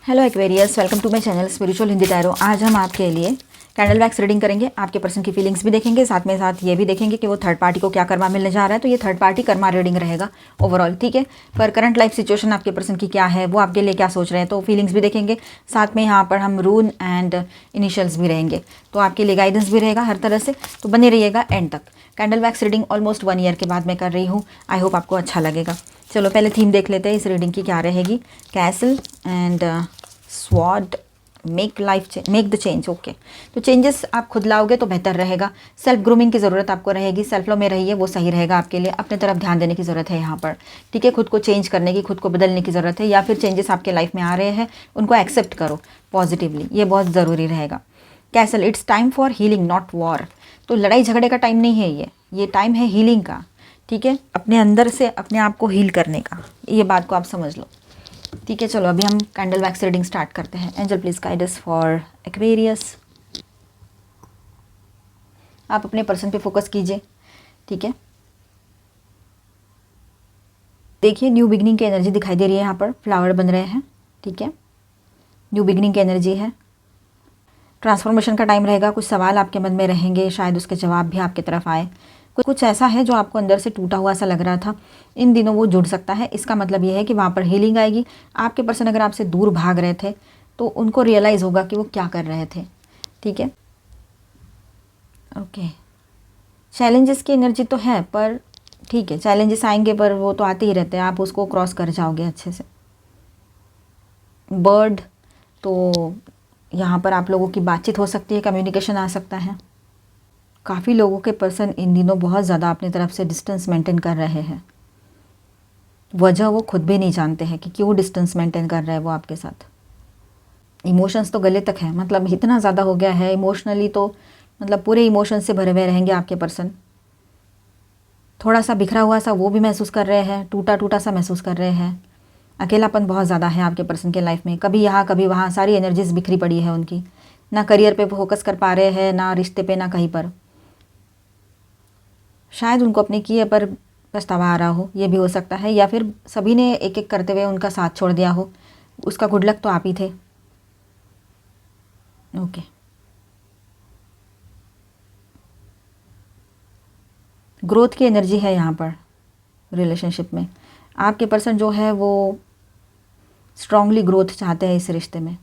Hello Aquarius, welcome to my channel spiritual Hindi tarot. आज हम आपके लिए कैंडल वैक्स रीडिंग करेंगे। आपके पर्सन की फीलिंग्स भी देखेंगे, साथ में साथ ये भी देखेंगे कि वो थर्ड पार्टी को क्या कर्मा मिलने जा रहा है। तो ये थर्ड पार्टी कर्मा रीडिंग रहेगा ओवरऑल, ठीक है। पर करंट लाइफ सिचुएशन आपके पर्सन की क्या है, वो आपके लिए क्या सोच रहे हैं, तो फीलिंग्स भी देखेंगे। साथ में यहाँ पर हम रून एंड इनिशियल्स भी रहेंगे, तो आपके लिए गाइडेंस भी रहेगा हर तरह से। तो बने रहिएगा एंड तक। Candle wax reading almost 1 year के बाद मैं कर रही हूँ। आई होप आपको अच्छा लगेगा। चलो पहले थीम देख लेते हैं इस रीडिंग की क्या रहेगी। Castle and sword, make the change. Okay, तो चेंजेस आप खुद लाओगे तो बेहतर रहेगा। सेल्फ ग्रूमिंग की ज़रूरत आपको रहेगी, सेल्फ लो में रहिए, वो सही रहेगा आपके लिए। अपने तरफ ध्यान देने की ज़रूरत है यहाँ पर, ठीक है। खुद को चेंज करने की, खुद को बदलने की ज़रूरत है, या फिर चेंजेस आपके लाइफ में आ रहे हैं उनको एक्सेप्ट करो पॉजिटिवली, ये बहुत ज़रूरी रहेगा। Castle, it's time for healing not war. तो लड़ाई झगड़े का टाइम नहीं है ये टाइम है हीलिंग का, ठीक है। अपने अंदर से अपने आप को हील करने का, ये बात को आप समझ लो, ठीक है। चलो अभी हम कैंडल वैक्स रीडिंग स्टार्ट करते हैं। Angel please guide us for Aquarius. आप अपने पर्सन पे फोकस कीजिए, ठीक है। देखिए न्यू बिगनिंग की एनर्जी दिखाई दे रही है, यहाँ पर फ्लावर बन रहे हैं, ठीक है। न्यू बिगनिंग की एनर्जी है, ट्रांसफॉर्मेशन का टाइम रहेगा। कुछ सवाल आपके मन में रहेंगे, शायद उसके जवाब भी आपकी तरफ आए। कुछ ऐसा है जो आपको अंदर से टूटा हुआ सा लग रहा था, इन दिनों वो जुड़ सकता है। इसका मतलब ये है कि वहाँ पर हीलिंग आएगी। आपके पर्सन अगर आपसे दूर भाग रहे थे तो उनको रियलाइज़ होगा कि वो क्या कर रहे थे, ठीक है। ओके, चैलेंजेस की एनर्जी तो है, पर ठीक है, चैलेंजेस आएंगे पर वो तो आते ही रहते हैं, आप उसको क्रॉस कर जाओगे अच्छे से। बर्ड, तो यहाँ पर आप लोगों की बातचीत हो सकती है, कम्युनिकेशन आ सकता है। काफ़ी लोगों के पर्सन इन दिनों बहुत ज़्यादा अपनी तरफ से डिस्टेंस मेंटेन कर रहे हैं। वजह वो खुद भी नहीं जानते हैं कि क्यों डिस्टेंस मेंटेन कर रहे हैं वो आपके साथ। इमोशंस तो गले तक है, मतलब इतना ज़्यादा हो गया है इमोशनली, तो मतलब पूरे इमोशंस से भरे हुए रहेंगे आपके पर्सन। थोड़ा सा बिखरा हुआ सा वो भी महसूस कर रहे हैं, टूटा टूटा सा महसूस कर रहे हैं। अकेलापन बहुत ज़्यादा है आपके पर्सन के लाइफ में, कभी यहाँ कभी वहाँ, सारी एनर्जीज बिखरी पड़ी है उनकी। ना करियर पे फोकस कर पा रहे हैं, ना रिश्ते पे, ना कहीं पर। शायद उनको अपने किए पर पछतावा आ रहा हो, ये भी हो सकता है। या फिर सभी ने एक एक करते हुए उनका साथ छोड़ दिया हो, उसका गुड लक तो आप ही थे। ओके, ग्रोथ की एनर्जी है यहाँ पर रिलेशनशिप में। आपके पर्सन जो है वो स्ट्रांगली ग्रोथ चाहते हैं इस रिश्ते में,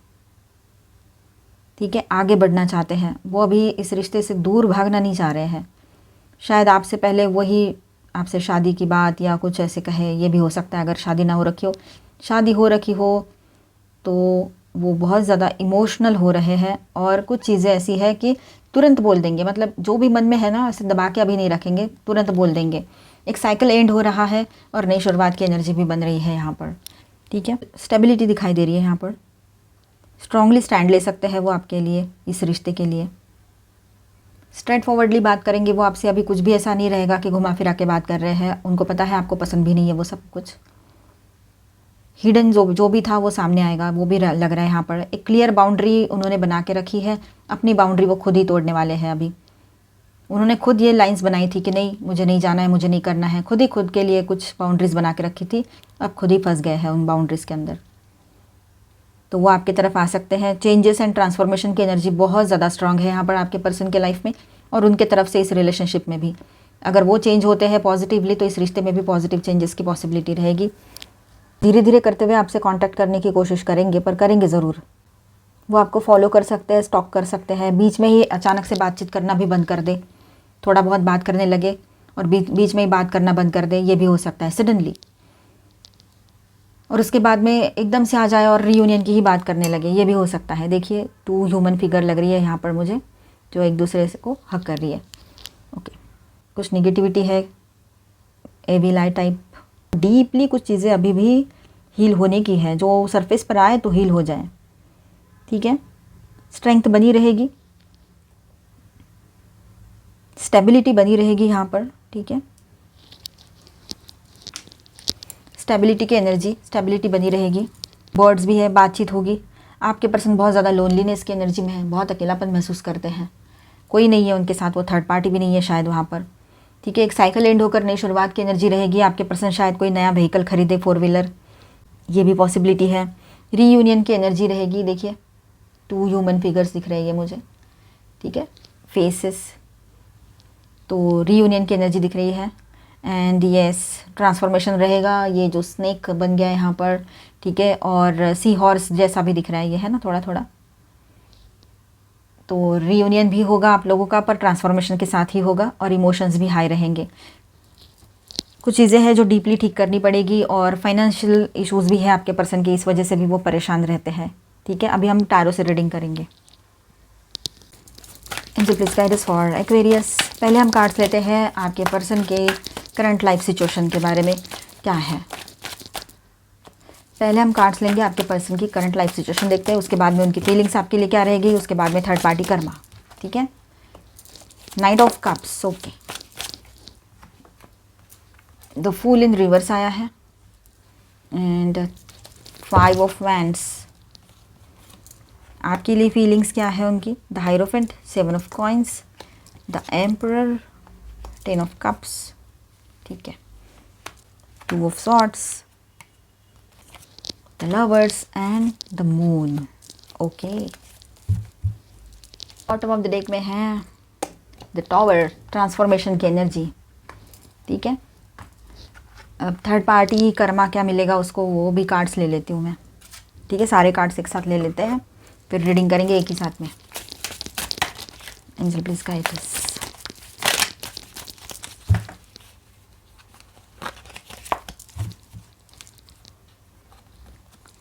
ठीक है। आगे बढ़ना चाहते हैं वो, अभी इस रिश्ते से दूर भागना नहीं चाह रहे हैं। शायद आपसे पहले वही आपसे शादी की बात या कुछ ऐसे कहे, ये भी हो सकता है। अगर शादी ना हो रखी हो, शादी हो रखी हो तो वो बहुत ज़्यादा इमोशनल हो रहे हैं, और कुछ चीज़ें ऐसी है कि तुरंत बोल देंगे, मतलब जो भी मन में है ना, ऐसे दबा के अभी नहीं रखेंगे, तुरंत बोल देंगे। एक साइकिल एंड हो रहा है और नई शुरुआत की एनर्जी भी बन रही है यहाँ पर, ठीक है। स्टेबिलिटी दिखाई दे रही है यहाँ पर, स्ट्रांगली स्टैंड ले सकते हैं वो आपके लिए, इस रिश्ते के लिए। स्ट्रेट फॉरवर्डली बात करेंगे वो आपसे, अभी कुछ भी ऐसा नहीं रहेगा कि घुमा फिरा के बात कर रहे हैं। उनको पता है आपको पसंद भी नहीं है वो सब कुछ। हिडन जो भी था वो सामने आएगा, वो भी लग रहा है यहाँ पर। एक क्लियर बाउंड्री उन्होंने बना के रखी है, अपनी बाउंड्री वो खुद ही तोड़ने वाले हैं अभी। उन्होंने खुद ये लाइंस बनाई थी कि नहीं, मुझे नहीं जाना है, मुझे नहीं करना है। खुद ही खुद के लिए कुछ बाउंड्रीज बना के रखी थी, अब खुद ही फंस गए हैं उन बाउंड्रीज़ के अंदर। तो वो आपकी तरफ आ सकते हैं। चेंजेस एंड ट्रांसफॉर्मेशन की एनर्जी बहुत ज़्यादा स्ट्रांग है यहाँ पर आपके पर्सन के लाइफ में, और उनके तरफ से इस रिलेशनशिप में भी। अगर वो चेंज होते हैं पॉजिटिवली तो इस रिश्ते में भी पॉजिटिव चेंजेस की पॉसिबिलिटी रहेगी। धीरे धीरे करते हुए आपसे कांटेक्ट करने की कोशिश करेंगे, पर करेंगे ज़रूर। वो आपको फॉलो कर सकते हैं, स्टॉक कर सकते हैं। बीच में ही अचानक से बातचीत करना भी बंद कर दे, थोड़ा बहुत बात करने लगे और बीच में ही बात करना बंद कर दे, ये भी हो सकता है सडनली। और उसके बाद में एकदम से आ जाए और रीयूनियन की ही बात करने लगे, ये भी हो सकता है। देखिए 2 ह्यूमन फिगर लग रही है यहाँ पर मुझे, जो एक दूसरे को हक कर रही है। ओके, कुछ निगेटिविटी है, एविल आई टाइप। डीपली कुछ चीज़ें अभी भी हील होने की है, जो सरफेस पर आए तो हील हो जाए, ठीक है। स्ट्रेंथ बनी रहेगी, स्टेबिलिटी बनी रहेगी यहाँ पर, ठीक है। स्टेबिलिटी की एनर्जी, स्टेबिलिटी बनी रहेगी। बर्ड्स भी है, बातचीत होगी। आपके पर्सन बहुत ज़्यादा लोनलीनेस की एनर्जी में है, बहुत अकेलापन महसूस करते हैं। कोई नहीं है उनके साथ, वो थर्ड पार्टी भी नहीं है शायद वहाँ पर, ठीक है। एक साइकिल एंड होकर नई शुरुआत की एनर्जी रहेगी। आपके पर्सन शायद कोई नया व्हीकल खरीदे, 4 व्हीलर, ये भी पॉसिबिलिटी है। रीयूनियन की एनर्जी रहेगी। देखिए 2 ह्यूमन फिगर्स दिख रहे हैं मुझे, ठीक है, फेसेस, तो रीयूनियन की एनर्जी दिख रही है। एंड यस, ट्रांसफॉर्मेशन रहेगा। ये जो स्नेक बन गया है यहाँ पर, ठीक है, और सी हॉर्स जैसा भी दिख रहा है ये, है ना, थोड़ा थोड़ा। तो रीयूनियन भी होगा आप लोगों का, पर ट्रांसफॉर्मेशन के साथ ही होगा, और इमोशंस भी हाई रहेंगे। कुछ चीज़ें हैं जो डीपली ठीक करनी पड़ेगी, और फाइनेंशियल इश्यूज़ भी है आपके पर्सन के, इस वजह से भी वो परेशान रहते हैं, ठीक है। अभी हम टैरो से रीडिंग करेंगे। Angel please guide us for Aquarius. पहले हम कार्ड्स लेते हैं आपके पर्सन के करंट लाइफ सिचुएशन के बारे में क्या है। पहले हम कार्ड्स लेंगे आपके पर्सन की करंट लाइफ सिचुएशन, देखते हैं, उसके बाद में उनकी फीलिंग्स आपके लिए क्या रहेगी, उसके बाद में थर्ड पार्टी कर्मा, ठीक है। Knight of cups, okay, the fool in reverse आया है, एंड 5 ऑफ वैंड्स। आपके लिए फीलिंग्स क्या है उनकी, the hierophant, 7 of coins, the emperor, 10 of cups, ठीक है, 2 of swords, the lovers and the moon, okay. Bottom of the deck में है द टॉवर, ट्रांसफॉर्मेशन की एनर्जी, ठीक है। अब थर्ड पार्टी कर्मा क्या मिलेगा उसको, वो भी कार्ड्स ले लेती हूँ मैं, ठीक है, सारे कार्ड्स एक साथ ले लेते हैं, फिर रीडिंग करेंगे एक ही साथ में। Angel please guide us.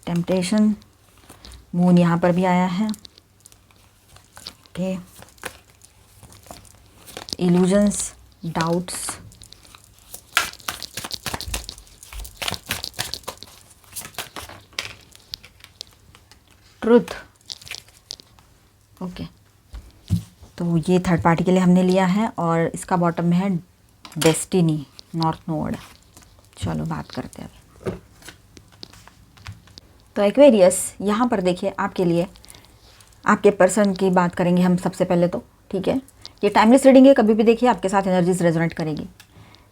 Temptation, moon यहाँ पर भी आया है, okay, illusions, doubts, truth, okay. तो ये थर्ड पार्टी के लिए हमने लिया है, और इसका बॉटम में है डेस्टिनी, नॉर्थ नोड। चलो बात करते हैं। तो एक्वेरियस, यहाँ पर देखिए आपके लिए, आपके पर्सन की बात करेंगे हम सबसे पहले तो, ठीक है। ये टाइमलेस रीडिंग है, कभी भी देखिए आपके साथ एनर्जीज रेजोनेट करेगी,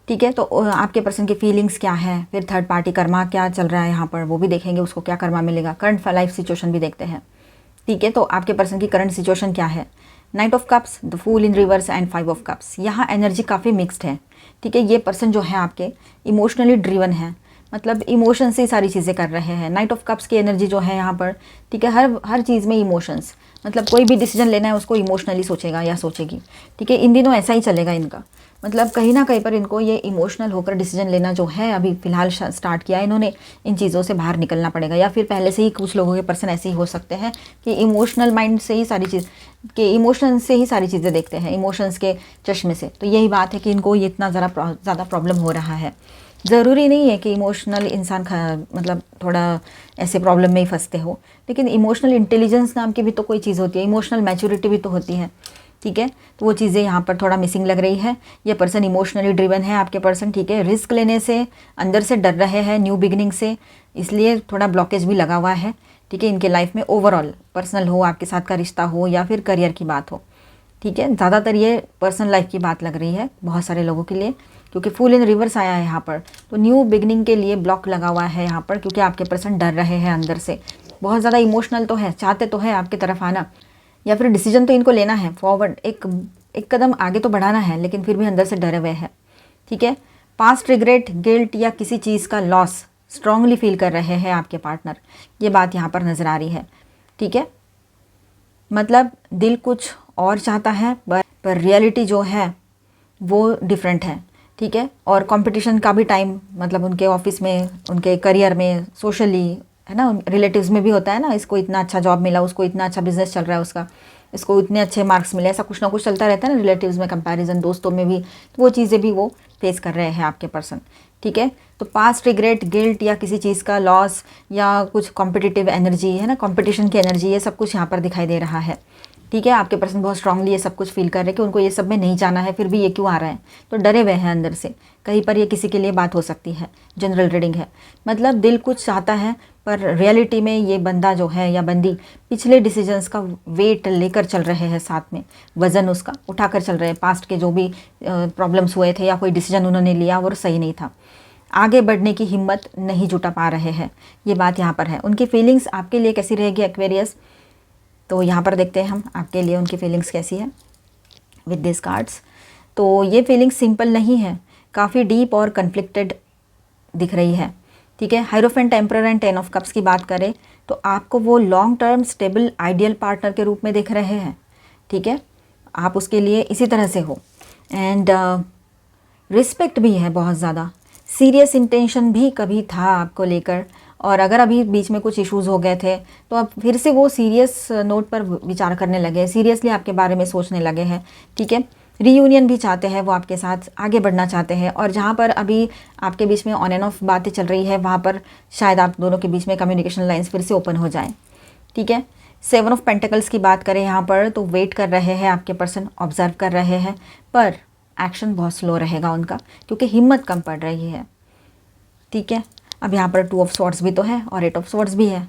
ठीक है। तो आपके पर्सन की फीलिंग्स क्या है, फिर थर्ड पार्टी कर्मा क्या चल रहा है यहाँ पर, वो भी देखेंगे, उसको क्या कर्मा मिलेगा, करंट लाइफ सिचुएशन भी देखते हैं, ठीक है। तो आपके पर्सन की करंट सिचुएशन क्या है, knight of cups, the fool in reverse and 5 of cups. यहाँ एनर्जी काफ़ी मिक्स्ड है, ठीक है। ये पर्सन जो है आपके इमोशनली ड्रिवन है, मतलब इमोशन से ही सारी चीज़ें कर रहे हैं। नाइट ऑफ कप्स की एनर्जी जो है यहाँ पर, ठीक है, हर चीज़ में इमोशंस, मतलब कोई भी डिसीजन लेना है उसको इमोशनली सोचेगा या सोचेगी, ठीक है। इन दिनों ऐसा ही चलेगा इनका, मतलब कहीं ना कहीं पर इनको ये इमोशनल होकर डिसीजन लेना जो है अभी फ़िलहाल स्टार्ट किया है इन्होंने, इन चीज़ों से बाहर निकलना पड़ेगा। या फिर पहले से ही कुछ लोगों के पर्सन ऐसे ही हो सकते हैं कि इमोशनल माइंड से ही सारी चीज़ के, इमोशन से ही सारी चीज़ें देखते हैं, इमोशंस के चश्मे से। तो यही बात है कि इनको ये इतना ज़्यादा प्रॉब्लम हो रहा है। ज़रूरी नहीं है कि इमोशनल इंसान मतलब थोड़ा ऐसे प्रॉब्लम में ही फंसते हो, लेकिन इमोशनल इंटेलिजेंस नाम की भी तो कोई चीज़ होती है, इमोशनल मैच्योरिटी भी तो होती है, ठीक है। तो वो चीज़ें यहाँ पर थोड़ा मिसिंग लग रही है। ये पर्सन इमोशनली ड्रिवन है आपके पर्सन, ठीक है, रिस्क लेने से अंदर से डर रहे हैं, न्यू बिगिनिंग से, इसलिए थोड़ा ब्लॉकेज भी लगा हुआ है, ठीक है, इनके लाइफ में। ओवरऑल पर्सनल हो, आपके साथ का रिश्ता हो, या फिर करियर की बात हो, ठीक है, ज़्यादातर ये पर्सनल लाइफ की बात लग रही है बहुत सारे लोगों के लिए, क्योंकि फुल इन रिवर्स आया है यहाँ पर। तो न्यू बिगनिंग के लिए ब्लॉक लगा हुआ है यहाँ पर, क्योंकि आपके पर्सन डर रहे हैं अंदर से, बहुत ज़्यादा इमोशनल तो है, चाहते तो है आपकी तरफ आना, या फिर डिसीजन तो इनको लेना है, फॉरवर्ड एक कदम आगे तो बढ़ाना है, लेकिन फिर भी अंदर से डरे हुए हैं, ठीक है। पास्ट रिग्रेट, गिल्ट या किसी चीज़ का लॉस स्ट्रांगली फील कर रहे हैं आपके पार्टनर, ये बात यहाँ पर नज़र आ रही है, ठीक है। मतलब दिल कुछ और चाहता है, पर रियलिटी जो है वो डिफरेंट है, ठीक है। और कंपटीशन का भी टाइम, मतलब उनके ऑफिस में, उनके करियर में, सोशली, है ना, रिलेटिव्स में भी होता है ना, इसको इतना अच्छा जॉब मिला, उसको इतना अच्छा बिजनेस चल रहा है उसका, इसको इतने अच्छे मार्क्स मिले, ऐसा कुछ ना कुछ चलता रहता है ना रिलेटिव्स में, कंपैरिजन, दोस्तों में भी। तो वो चीज़ें भी वो फेस कर रहे हैं आपके पर्सन, ठीक है। तो पास्ट रिग्रेट, गिल्ट या किसी चीज़ का लॉस, या कुछ कॉम्पिटिटिव एनर्जी, है ना, कॉम्पिटिशन की एनर्जी, ये सब कुछ यहाँ पर दिखाई दे रहा है, ठीक है। आपके पर्सन बहुत स्ट्रांगली ये सब कुछ फील कर रहे हैं कि उनको ये सब में नहीं जाना है, फिर भी ये क्यों आ रहा है, तो डरे हुए हैं अंदर से। कहीं पर ये किसी के लिए बात हो सकती है, जनरल रीडिंग है, मतलब दिल कुछ चाहता है, पर रियलिटी में ये बंदा जो है या बंदी पिछले डिसीजंस का वेट लेकर चल रहे हैं, साथ में वज़न उसका उठाकर चल रहे हैं, पास्ट के जो भी प्रॉब्लम्स हुए थे या कोई डिसीजन उन्होंने लिया वो सही नहीं था। आगे बढ़ने की हिम्मत नहीं जुटा पा रहे हैं, ये बात यहाँ पर है। उनकी फीलिंग्स आपके लिए कैसी रहेगी एक्वेरियस, तो यहाँ पर देखते हैं हम आपके लिए उनकी फीलिंग्स कैसी है विद दिस कार्ड्स। तो ये फीलिंग्स सिंपल नहीं है, काफ़ी डीप और कन्फ्लिक्टेड दिख रही है, ठीक है। हायरोफेंट, टेम्परर एंड 10 ऑफ कप्स की बात करें तो आपको वो long term stable ideal partner के रूप में दिख रहे हैं, ठीक है। आप उसके लिए इसी तरह से हो। एंड रिस्पेक्ट भी है बहुत ज़्यादा, सीरियस इंटेंशन भी कभी था आपको लेकर, और अगर अभी बीच में कुछ इश्यूज़ हो गए थे तो अब फिर से वो सीरियस नोट पर विचार करने लगे, सीरियसली आपके बारे में सोचने लगे हैं, ठीक है। रीयूनियन भी चाहते हैं, वो आपके साथ आगे बढ़ना चाहते हैं, और जहाँ पर अभी आपके बीच में ऑन एंड ऑफ बातें चल रही है वहाँ पर शायद आप दोनों के बीच में कम्युनिकेशन लाइंस फिर से ओपन हो जाएं, ठीक है। 7 ऑफ पेंटिकल्स की बात करें यहाँ पर तो वेट कर रहे हैं आपके पर्सन, ऑब्जर्व कर रहे हैं, पर एक्शन बहुत स्लो रहेगा उनका क्योंकि हिम्मत कम पड़ रही है, ठीक है। अब यहाँ पर 2 ऑफ स्वॉर्ड्स भी तो है और 8 ऑफ स्वॉर्ड्स भी है,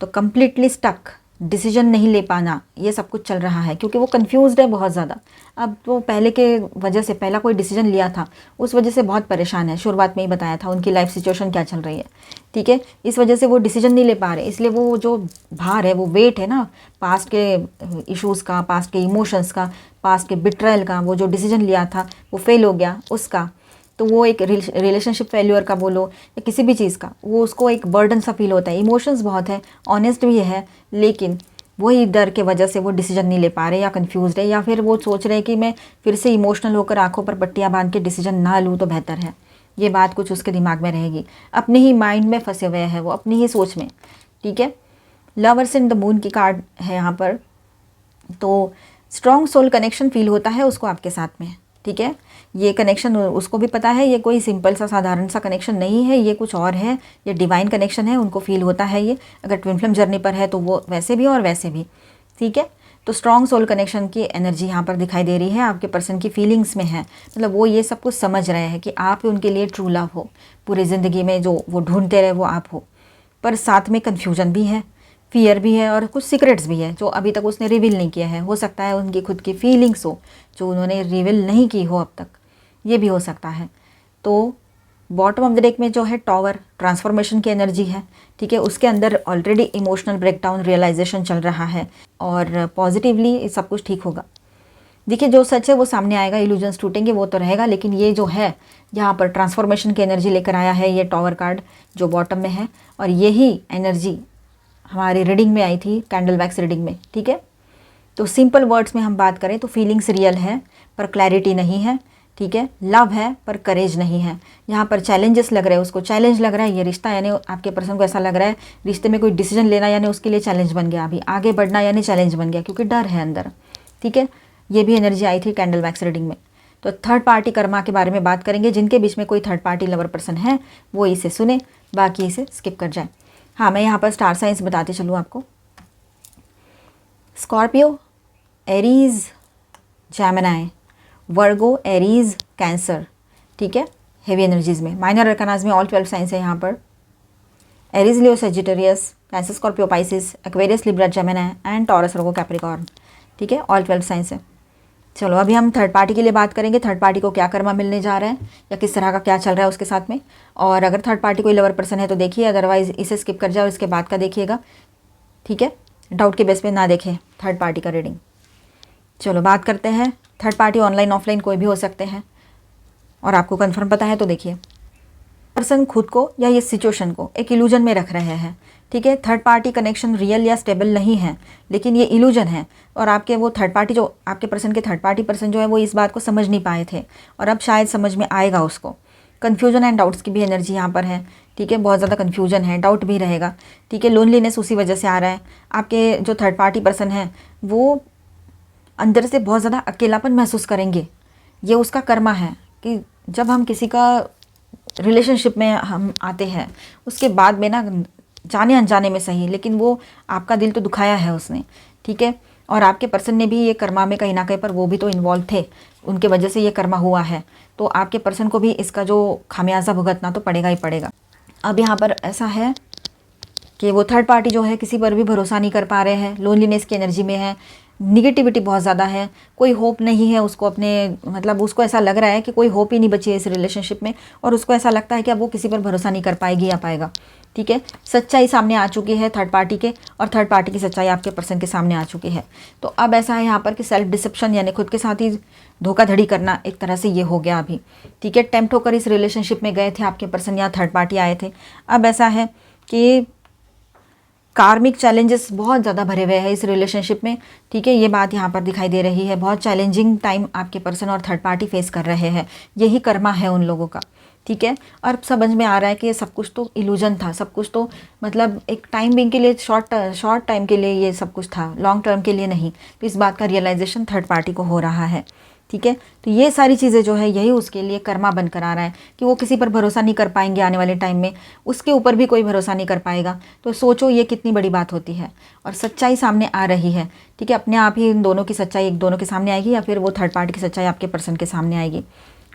तो कम्प्लीटली स्टक, डिसीजन नहीं ले पाना, ये सब कुछ चल रहा है क्योंकि वो कंफ्यूज्ड है बहुत ज़्यादा। अब वो पहले के वजह से, पहला कोई डिसीजन लिया था उस वजह से बहुत परेशान है, शुरुआत में ही बताया था उनकी लाइफ सिचुएशन क्या चल रही है, ठीक है। इस वजह से वो डिसीजन नहीं ले पा रहे, इसलिए वो जो भार है, वो वेट है ना पास्ट के इश्यूज़ का, पास्ट के इमोशंस का, पास्ट के बिट्रायल का, वो जो डिसीजन लिया था वो फेल हो गया उसका, तो वो एक रिलेशनशिप फेल्यूर का बोलो या किसी भी चीज़ का, वो उसको एक बर्डन सा फील होता है। इमोशंस बहुत है, ऑनेस्ट भी है, लेकिन वही डर के वजह से वो डिसीजन नहीं ले पा रहे या कंफ्यूज्ड है, या फिर वो सोच रहे हैं कि मैं फिर से इमोशनल होकर आंखों पर पट्टियाँ बांध के डिसीजन ना लूँ तो बेहतर है। ये बात कुछ उसके दिमाग में रहेगी, अपने ही माइंड में फंसे हुए हैं वो, अपनी ही सोच में, ठीक है। लवर्स इन द मून की कार्ड है यहाँ पर, तो स्ट्रॉन्ग सोल कनेक्शन फील होता है उसको आपके साथ में, ठीक है। ये कनेक्शन उसको भी पता है, ये कोई सिंपल सा साधारण सा कनेक्शन नहीं है, ये कुछ और है, ये डिवाइन कनेक्शन है, उनको फील होता है ये। अगर ट्विन फ्लेम जर्नी पर है तो वो वैसे भी और वैसे भी, ठीक है। तो स्ट्रॉन्ग सोल कनेक्शन की एनर्जी यहाँ पर दिखाई दे रही है, आपके पर्सन की फीलिंग्स में है, मतलब वो ये सब कुछ समझ रहे हैं कि आप उनके लिए ट्रू लव हो, पूरी ज़िंदगी में जो वो ढूंढते रहे वो आप हो। पर साथ में कन्फ्यूजन भी है, फियर भी है और कुछ सीक्रेट्स भी है जो अभी तक उसने रिवील नहीं किया है। हो सकता है उनकी खुद की फीलिंग्स हो जो उन्होंने रिवील नहीं की हो अब तक, ये भी हो सकता है। तो बॉटम ऑफ द डेक में जो है टॉवर, ट्रांसफॉर्मेशन की एनर्जी है, ठीक है। उसके अंदर ऑलरेडी इमोशनल ब्रेकडाउन, रियलाइजेशन चल रहा है और पॉजिटिवली सब कुछ ठीक होगा। देखिए जो सच है वो सामने आएगा, इल्यूजन्स टूटेंगे वो तो रहेगा, लेकिन ये जो है यहाँ पर ट्रांसफॉर्मेशन की एनर्जी लेकर आया है ये टॉवर कार्ड जो बॉटम में है, और यही एनर्जी हमारी रीडिंग में आई थी, कैंडल वैक्स रीडिंग में, ठीक है। तो सिंपल वर्ड्स में हम बात करें तो फीलिंग्स रियल है पर क्लैरिटी नहीं है, ठीक है। लव है पर करेज नहीं है। यहाँ पर चैलेंजेस लग रहे हैं, उसको चैलेंज लग रहा है ये रिश्ता, यानी आपके पर्सन को ऐसा लग रहा है रिश्ते में कोई डिसीजन लेना यानी उसके लिए चैलेंज बन गया, अभी आगे बढ़ना यानी चैलेंज बन गया क्योंकि डर है अंदर, ठीक है। ये भी एनर्जी आई थी कैंडल वैक्स रीडिंग में। तो थर्ड पार्टी कर्मा के बारे में बात करेंगे, जिनके बीच में कोई थर्ड पार्टी लवर पर्सन है वो इसे सुने, बाकी इसे स्किप कर जाए। हाँ, मैं यहाँ पर स्टार साइंस बताते चलूँ आपको। स्कॉर्पियो, एरीज, जेमिनी, वर्गो, एरीज, कैंसर, ठीक है। हेवी एनर्जीज में, माइनर अरकानाज में ऑल 12 साइंस है यहाँ पर। Aries, Leo, Sagittarius, cancer, Scorpio, Pisces, Aquarius, Libra, Gemini and taurus, Virgo, Capricorn, ठीक है। ऑल 12 साइंस है। चलो अभी हम थर्ड पार्टी के लिए बात करेंगे, थर्ड पार्टी को क्या कर्मा मिलने जा रहा है या किस तरह का क्या चल रहा है उसके साथ में। और अगर थर्ड पार्टी कोई लवर पर्सन है तो देखिए, अदरवाइज इसे स्किप कर जाओ, इसके बाद का देखिएगा, ठीक है। डाउट के बेस पे ना देखें थर्ड पार्टी का रीडिंग। चलो बात करते हैं। थर्ड पार्टी ऑनलाइन ऑफलाइन कोई भी हो सकते हैं और आपको कंफर्म पता है तो देखिए, पर्सन खुद को या ये सिचुएशन को एक इल्यूजन में रख रहे हैं, ठीक है। थर्ड पार्टी कनेक्शन रियल या स्टेबल नहीं है, लेकिन ये इल्यूजन है, और आपके वो थर्ड पार्टी जो आपके पर्सन के थर्ड पार्टी पर्सन जो है वो इस बात को समझ नहीं पाए थे और अब शायद समझ में आएगा उसको। कन्फ्यूजन एंड डाउट्स की भी एनर्जी यहाँ पर है, ठीक है। बहुत ज़्यादा कन्फ्यूजन है, डाउट भी रहेगा, ठीक है। लोनलीनेस उसी वजह से आ रहा है। आपके जो थर्ड पार्टी पर्सन है वो अंदर से बहुत ज़्यादा अकेलापन महसूस करेंगे। ये उसका कर्मा है कि जब हम किसी का रिलेशनशिप में हम आते हैं उसके बाद में ना, जाने अनजाने में सही, लेकिन वो आपका दिल तो दुखाया है उसने, ठीक है। और आपके पर्सन ने भी ये कर्मा में कहीं ना कहीं पर वो भी तो इन्वॉल्व थे, उनके वजह से ये कर्मा हुआ है, तो आपके पर्सन को भी इसका जो खामियाजा भुगतना तो पड़ेगा ही पड़ेगा। अब यहाँ पर ऐसा है कि वो थर्ड पार्टी जो है किसी पर भी भरोसा नहीं कर पा रहे हैं, लोनलीनेस की एनर्जी में है, निगेटिविटी बहुत ज़्यादा है, कोई होप नहीं है उसको अपने, मतलब उसको ऐसा लग रहा है कि कोई होप ही नहीं बची है इस रिलेशनशिप में, और उसको ऐसा लगता है कि अब वो किसी पर भरोसा नहीं कर पाएगी या पाएगा। ठीक है, सच्चाई सामने आ चुकी है थर्ड पार्टी के, और थर्ड पार्टी की सच्चाई आपके पर्सन के सामने आ चुकी है। तो अब ऐसा है यहाँ पर कि सेल्फ डिसेप्शन यानी खुद के साथ ही धोखाधड़ी करना एक तरह से ये हो गया अभी। ठीक है, टेम्प्ट होकर इस रिलेशनशिप में गए थे आपके पर्सन या थर्ड पार्टी आए थे। अब ऐसा है कि कार्मिक चैलेंजेस बहुत ज़्यादा भरे हुए हैं इस रिलेशनशिप में। ठीक है, ये बात यहाँ पर दिखाई दे रही है, बहुत चैलेंजिंग टाइम आपके पर्सन और थर्ड पार्टी फेस कर रहे हैं, यही कर्मा है उन लोगों का। ठीक है, और समझ में आ रहा है कि ये सब कुछ तो इल्यूजन था, सब कुछ तो मतलब एक टाइम बिंग के लिए, शॉर्ट टाइम के लिए ये सब कुछ था, लॉन्ग टर्म के लिए नहीं। तो इस बात का रियलाइजेशन थर्ड पार्टी को हो रहा है। ठीक है, तो ये सारी चीज़ें जो है यही उसके लिए कर्मा बनकर आ रहा है कि वो किसी पर भरोसा नहीं कर पाएंगे आने वाले टाइम में, उसके ऊपर भी कोई भरोसा नहीं कर पाएगा। तो सोचो ये कितनी बड़ी बात होती है, और सच्चाई सामने आ रही है। ठीक है, अपने आप ही इन दोनों की सच्चाई एक दोनों के सामने आएगी, या फिर वो थर्ड पार्टी की सच्चाई आपके पर्सन के सामने आएगी।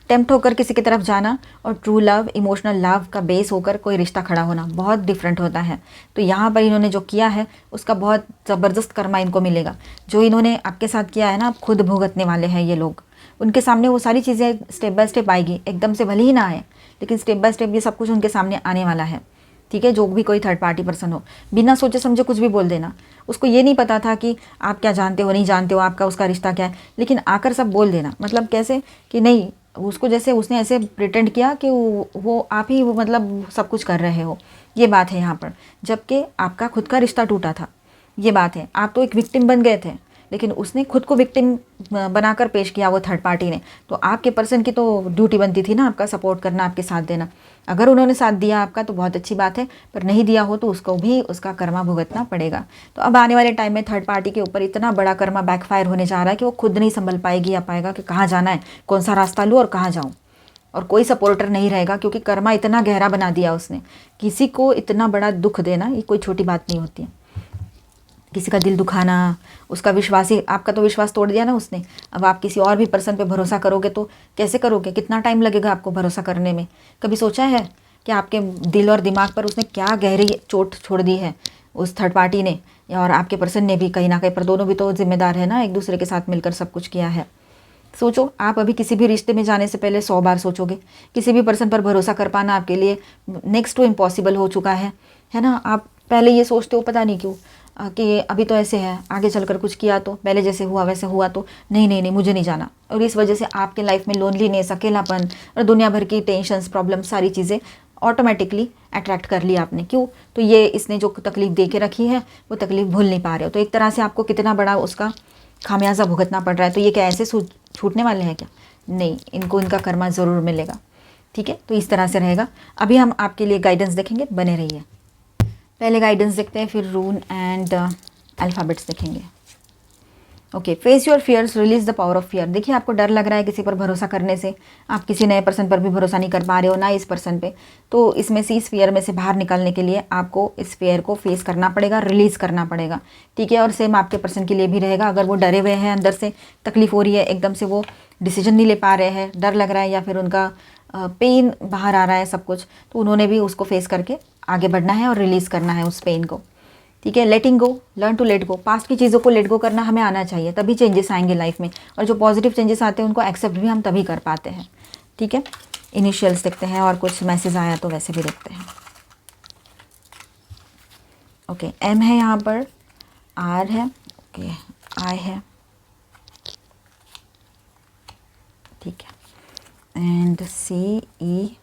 टेम्प्ट होकर किसी की तरफ जाना और ट्रू लव, इमोशनल लव का बेस होकर कोई रिश्ता खड़ा होना बहुत डिफरेंट होता है। तो यहाँ पर इन्होंने जो किया है उसका बहुत ज़बरदस्त कर्मा इनको मिलेगा। जो इन्होंने आपके साथ किया है ना, आप खुद भुगतने वाले हैं ये लोग। उनके सामने वो सारी चीज़ें स्टेप बाय स्टेप आएगी, एकदम से भले ही ना आए, लेकिन स्टेप बाय स्टेप ये सब कुछ उनके सामने आने वाला है। ठीक है, जो भी कोई थर्ड पार्टी पर्सन हो, बिना सोचे समझे कुछ भी बोल देना। उसको ये नहीं पता था कि आप क्या जानते हो नहीं जानते हो, आपका उसका रिश्ता क्या है, लेकिन आकर सब बोल देना। मतलब कैसे कि नहीं, उसको जैसे उसने ऐसे प्रिटेंड किया कि वो आप ही वो मतलब सब कुछ कर रहे हो, ये बात है यहाँ पर। जबकि आपका खुद का रिश्ता टूटा था, ये बात है। आप तो एक विक्टिम बन गए थे, लेकिन उसने खुद को विक्टिम बनाकर पेश किया, वो थर्ड पार्टी ने। तो आपके पर्सन की तो ड्यूटी बनती थी ना आपका सपोर्ट करना, आपके साथ देना। अगर उन्होंने साथ दिया आपका तो बहुत अच्छी बात है, पर नहीं दिया हो तो उसको भी उसका कर्मा भुगतना पड़ेगा। तो अब आने वाले टाइम में थर्ड पार्टी के ऊपर इतना बड़ा कर्मा बैकफायर होने जा रहा है कि वो खुद नहीं संभल पाएगी या पाएगा कि कहाँ जाना है, कौन सा रास्ता लूँ और कहाँ जाऊँ। और कोई सपोर्टर नहीं रहेगा, क्योंकि कर्मा इतना गहरा बना दिया उसने। किसी को इतना बड़ा दुख देना ये कोई छोटी बात नहीं होती है। किसी का दिल दुखाना, उसका विश्वास ही, आपका तो विश्वास तोड़ दिया ना उसने। अब आप किसी और भी पर्सन पे भरोसा करोगे तो कैसे करोगे, कितना टाइम लगेगा आपको भरोसा करने में। कभी सोचा है कि आपके दिल और दिमाग पर उसने क्या गहरी चोट छोड़ दी है उस थर्ड पार्टी ने, और आपके पर्सन ने भी कहीं ना कहीं, पर दोनों भी तो जिम्मेदार है ना, एक दूसरे के साथ मिलकर सब कुछ किया है। सोचो, आप अभी किसी भी रिश्ते में जाने से पहले 100 बार सोचोगे। किसी भी पर्सन पर भरोसा कर पाना आपके लिए नेक्स्ट टू इम्पॉसिबल हो चुका है ना। आप पहले ये सोचते हो, पता नहीं क्यों, कि अभी तो ऐसे है, आगे चलकर कुछ किया तो, पहले जैसे हुआ वैसे हुआ तो, नहीं नहीं नहीं मुझे नहीं जाना। और इस वजह से आपके लाइफ में लोनलीनेस, अकेलापन और दुनिया भर की टेंशन्स, प्रॉब्लम, सारी चीज़ें ऑटोमेटिकली अट्रैक्ट कर लिया आपने। क्यों? तो ये इसने जो तकलीफ दे के रखी है वो तकलीफ भूल नहीं पा रहे हो। तो एक तरह से आपको कितना बड़ा उसका खामियाजा भुगतना पड़ रहा है। तो ये क्या ऐसे छूटने वाले हैं क्या? नहीं, इनको इनका कर्मा ज़रूर मिलेगा। ठीक है, तो इस तरह से रहेगा। अभी हम आपके लिए गाइडेंस देखेंगे, बने रहिए। पहले गाइडेंस देखते हैं, फिर रून एंड अल्फ़ाबेट्स देखेंगे। Okay, face your fears, release the power of fear. देखिए, आपको डर लग रहा है किसी पर भरोसा करने से, आप किसी नए पर्सन पर भी भरोसा नहीं कर पा रहे हो, ना इस पर्सन पे। तो इसमें से, इस फियर में से बाहर निकलने के लिए आपको इस फियर को फेस करना पड़ेगा, रिलीज़ करना पड़ेगा। ठीक है, और सेम आपके पर्सन के लिए भी रहेगा। अगर वो डरे हुए हैं, अंदर से तकलीफ हो रही है, एकदम से वो डिसीजन नहीं ले पा रहे हैं, डर लग रहा है, या फिर उनका पेन बाहर आ रहा है सब कुछ, तो उन्होंने भी उसको फेस करके आगे बढ़ना है और रिलीज़ करना है उस पेन को। ठीक है, letting go, learn to let go. Past की चीज़ों को लेट गो करना हमें आना चाहिए, तभी चेंजेस आएंगे लाइफ में। और जो पॉजिटिव चेंजेस आते हैं उनको एक्सेप्ट भी हम तभी कर पाते हैं। ठीक है, इनिशियल्स देखते हैं, और कुछ मैसेज आया तो वैसे भी देखते हैं। ओके, एम है यहाँ पर, आर है, ओके, आई है, ठीक है, and C, E,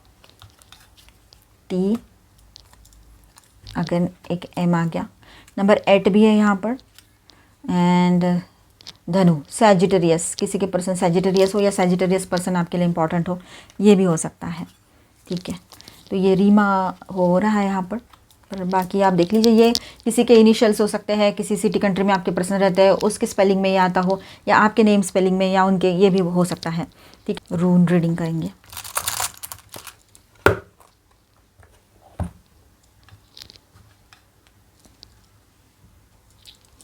T, again एक एम आ गया। नंबर 8 भी है यहाँ पर, एंड धनु, सैजिटेरियस। किसी के पर्सन सैजिटेरियस हो, या सैजिटेरियस पर्सन आपके लिए इंपॉर्टेंट हो, ये भी हो सकता है। ठीक है, तो ये रीमा हो रहा है यहाँ पर बाकी आप देख लीजिए। ये किसी के इनिशियल्स हो सकते हैं, किसी सिटी कंट्री में आपके पर्सन रहते हैं उसके स्पेलिंग में ये आता हो, या आपके नेम स्पेलिंग में, या उनके, ये भी हो सकता है। ठीक है, रून रीडिंग करेंगे।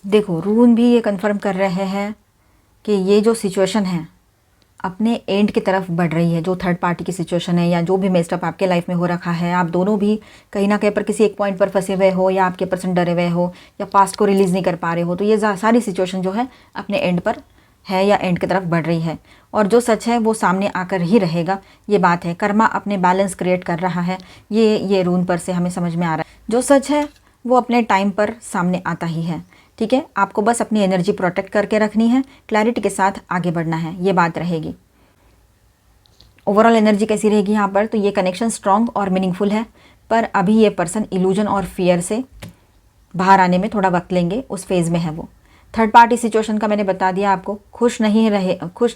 देखो, रून भी ये कंफर्म कर रहे हैं कि ये जो सिचुएशन है अपने एंड की तरफ बढ़ रही है। जो थर्ड पार्टी की सिचुएशन है या जो भी मेस्टअप आपके लाइफ में हो रखा है, आप दोनों भी कहीं ना कहीं पर किसी एक पॉइंट पर फंसे हुए हो, या आपके पर्सन डरे हुए हो, या पास्ट को रिलीज़ नहीं कर पा रहे हो, तो ये सारी सिचुएशन जो है अपने एंड पर है या एंड की तरफ बढ़ रही है। और जो सच है वो सामने आकर ही रहेगा, ये बात है। कर्मा अपने बैलेंस क्रिएट कर रहा है, ये रून पर से हमें समझ में आ रहा है। जो सच है वो अपने टाइम पर सामने आता ही है, ठीक है। आपको बस अपनी एनर्जी प्रोटेक्ट करके रखनी है, क्लैरिटी के साथ आगे बढ़ना है, ये बात रहेगी। ओवरऑल एनर्जी कैसी रहेगी यहाँ पर, तो ये कनेक्शन स्ट्रॉन्ग और मीनिंगफुल है, पर अभी ये पर्सन इल्यूजन और फियर से बाहर आने में थोड़ा वक्त लेंगे, उस फेज़ में है वो। थर्ड पार्टी सिचुएशन का मैंने बता दिया आपको, खुश नहीं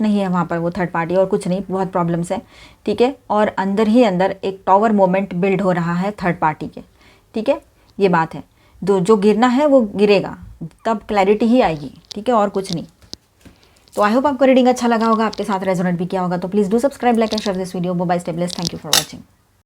है वहाँ पर वो थर्ड पार्टी, और कुछ नहीं, बहुत प्रॉब्लम्स है, ठीक है। और अंदर ही अंदर एक टॉवर मोमेंट बिल्ड हो रहा है थर्ड पार्टी के, ठीक है, ये बात है। जो गिरना है वो गिरेगा, तब क्लैरिटी ही आएगी, ठीक है, और कुछ नहीं। तो आई होप आपको रीडिंग अच्छा लगा होगा, आपके साथ रेजोनेट भी किया होगा। तो please do subscribe, like and share this video. Bye, stay blessed, thank you for watching.